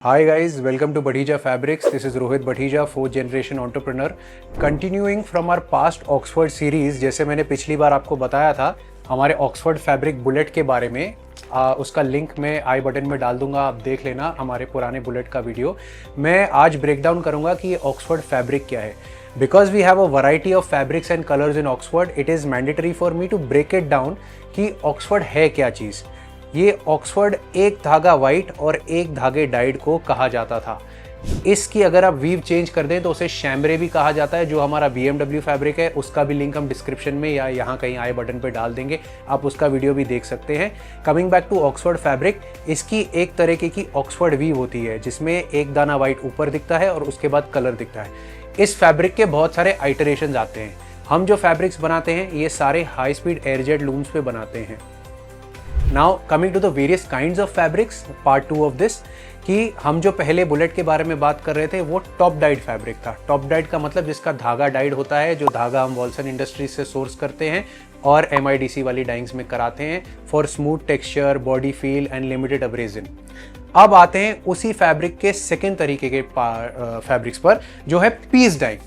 Hi guys, welcome to Badhija Fabrics. This is Rohit Badhija, 4th generation entrepreneur. Continuing from our past Oxford series, जैसे मैंने पिछली बार आपको बताया था हमारे ऑक्सफोर्ड फैब्रिक बुलेट के बारे में, उसका लिंक मैं आई बटन में डाल दूंगा, आप देख लेना हमारे पुराने बुलेट का वीडियो। मैं आज ब्रेक डाउन करूंगा कि ऑक्सफोर्ड फैब्रिक क्या है। Because we have a variety of fabrics and colours in Oxford, it is mandatory for me to break it down कि ऑक्सफोर्ड है क्या चीज़। ये ऑक्सफोर्ड एक धागा वाइट और एक धागे डाइड को कहा जाता था। इसकी अगर आप वीव चेंज कर दें तो उसे शैम्ब्रे भी कहा जाता है, जो हमारा BMW फैब्रिक है। उसका भी लिंक हम डिस्क्रिप्शन में या यहाँ कहीं आई बटन पे डाल देंगे, आप उसका वीडियो भी देख सकते हैं। Coming back to Oxford fabric, इसकी एक तरीके की ऑक्सफोर्ड वीव होती है जिसमें एक दाना वाइट ऊपर दिखता है और उसके बाद कलर दिखता है। इस फैब्रिक के बहुत सारे आइटरेशन आते हैं। हम जो फैब्रिक्स बनाते हैं ये सारे हाई स्पीड एयरजेट लूम्स पे बनाते हैं। Now coming to the various kinds of fabrics, part 2 of this, कि हम जो पहले बुलेट के बारे में बात कर रहे थे वो टॉप डाइड फैब्रिक था। टॉप डाइड का मतलब जिसका धागा डाइड होता है, जो धागा हम वॉल्सन इंडस्ट्रीज से सोर्स करते हैं और MIDC वाली डाइंग्स में कराते हैं for smooth texture, body feel and limited abrasion. अब आते हैं उसी फैब्रिक के सेकेंड तरीके के फैब्रिक्स पर, जो है पीस डाइंग।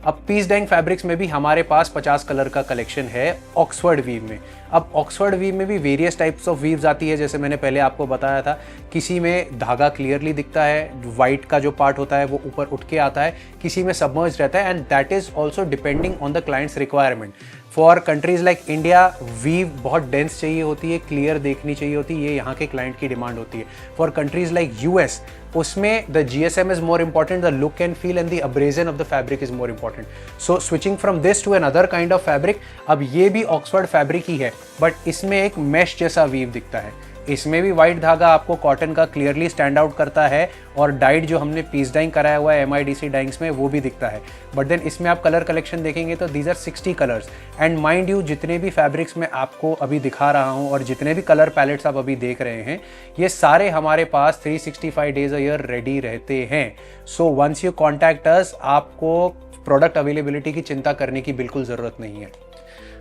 अब पीस डाइंग फैब्रिक्स में भी हमारे पास 50 कलर का कलेक्शन है ऑक्सफोर्ड वीव में। अब ऑक्सफोर्ड वीव में भी वेरियस टाइप्स ऑफ वीव्स आती है, जैसे मैंने पहले आपको बताया था। किसी में धागा क्लियरली दिखता है, वाइट का जो पार्ट होता है वो ऊपर उठ के आता है, किसी में सबमर्ज रहता है, and that is also depending on the client's requirement. For countries like India weave बहुत डेंस चाहिए होती है, क्लियर देखनी चाहिए होती है, ये यहाँ के क्लाइंट की डिमांड होती है। फॉर कंट्रीज लाइक US, उसमें the GSM is more important, the look and feel and the abrasion of the fabric is more important. So switching from this to another kind of fabric, अब ये भी Oxford fabric ही है, but इसमें एक mash जैसा weave दिखता है। इसमें भी वाइट धागा आपको कॉटन का क्लियरली स्टैंड आउट करता है, और डाइड जो हमने पीस डाइंग कराया हुआ है MIDC डाइंग्स में वो भी दिखता है। बट देन इसमें आप कलर कलेक्शन देखेंगे तो these are 60 colours. And mind you, जितने भी फैब्रिक्स मैं आपको अभी दिखा रहा हूँ और जितने भी कलर पैलेट्स आप अभी देख रहे हैं, ये सारे हमारे पास 365 डेज अ ईयर रेडी रहते हैं। So once you contact us, आपको प्रोडक्ट अवेलेबिलिटी की चिंता करने की बिल्कुल ज़रूरत नहीं है।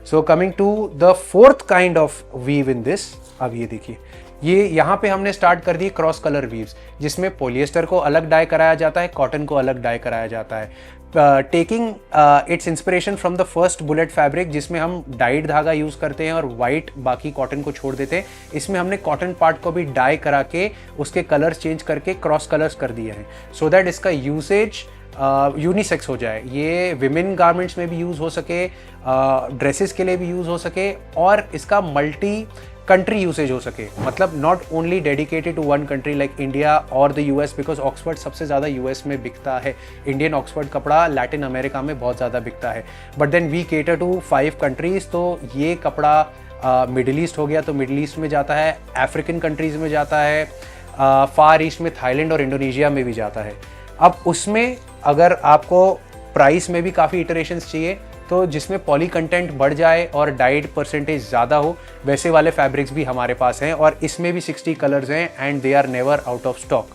So coming to the fourth kind of weave in this, अब ये देखिए, ये यहाँ पे हमने स्टार्ट कर दी क्रॉस कलर वीव्स, जिसमें पॉलिएस्टर को अलग डाई कराया जाता है, कॉटन को अलग डाई कराया जाता है। Taking it's inspiration from the first bullet fabric, जिसमें हम डाइड धागा यूज़ करते हैं और वाइट बाकी कॉटन को छोड़ देते हैं। इसमें हमने कॉटन पार्ट को भी डाई करा के उसके कलर्स चेंज करके क्रॉस कलर्स कर दिए हैं, सो दैट इसका यूसेज यूनिसेक्स हो जाए। ये विमेन गारमेंट्स में भी यूज़ हो सके, ड्रेसेस के लिए भी यूज़ हो सके, और इसका मल्टी कंट्री यूसेज हो सके। मतलब not only dedicated to one country like India और द US, बिकॉज ऑक्सफोर्ड सबसे ज़्यादा US में बिकता है। इंडियन ऑक्सफोर्ड कपड़ा लैटिन अमेरिका में बहुत ज़्यादा बिकता है, but then we cater to 5 countries. तो ये कपड़ा मिडिल ईस्ट हो गया तो मिडिल ईस्ट में जाता है, अफ्रीकन कंट्रीज़ में जाता है, फार ईस्ट में थाईलैंड और इंडोनेशिया में भी जाता है। अब उसमें अगर आपको प्राइस में भी काफ़ी इटरेशंस चाहिए, तो जिसमें पॉली कंटेंट बढ़ जाए और डाइड परसेंटेज ज़्यादा हो, वैसे वाले फैब्रिक्स भी हमारे पास हैं, और इसमें भी 60 कलर्स हैं and they are never out of stock.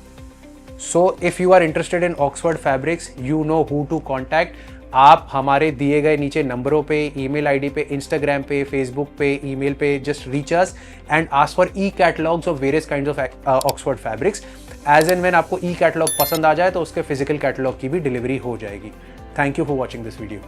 So if you are interested in Oxford fabrics, you know who to contact. आप हमारे दिए गए नीचे नंबरों पे, ईमेल आईडी पे, इंस्टाग्राम पे, फेसबुक पे, ईमेल पे just reach us and ask for catalogues of various kinds of Oxford fabrics. As and when आपको कैटलॉग पसंद आ जाए तो उसके फिजिकल कैटलॉग की भी डिलीवरी हो जाएगी। Thank you for watching this video.